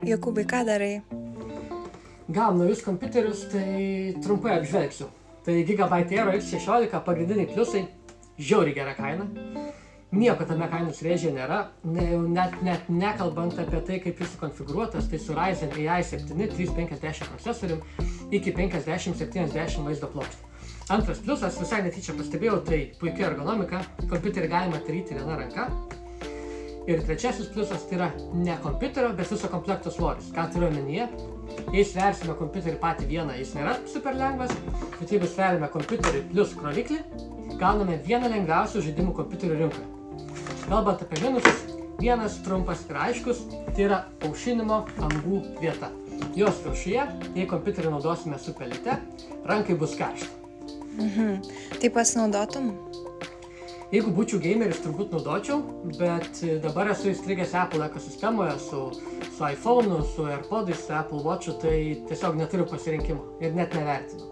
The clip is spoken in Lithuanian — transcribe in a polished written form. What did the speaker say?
Jokūbai, ką darai? Gavom naujus kompiuterius, tai trumpai apžvelgsiu. Tai Gigabyte Aero X16 pagrindiniai pliusai, žiauriai gera kaina. Nieko tame kainos rėžė nėra, net nekalbant apie tai, kaip jis sukonfigūruotas, tai su Ryzen AI 7 350 procesorium iki 5070 vaizdo plokštė. Antras pliusas, visai netyčia pastebėjau, tai puikia ergonomika, kompiuterį galima daryti viena ranka. Ir trečiasis pliusas tai yra ne kompiuterio, bet viso komplekto svoris. Ką turiu omenyje? Jei sversime kompiuterį patį vieną, jis nėra super lengvas, bet jeigu sverime kompiuterį plus kroviklį, gauname vieną lengviausių žaidimų kompiuterių rinkoje. Kalbant apie minusus, vienas trumpas ir aiškus, tai yra aušinimo angų vieta. Jos viršuje, jei kompiuterį naudosime su pelyte, rankai bus karšta. Tai pasinaudotum? Jeigu būčiau gameris, turbūt naudočiau, bet dabar esu įstrigęs Apple ekosistemoje su iPhone'u, su AirPod'ais, su Apple Watch'u, tai tiesiog neturiu pasirinkimo ir net nevertinu.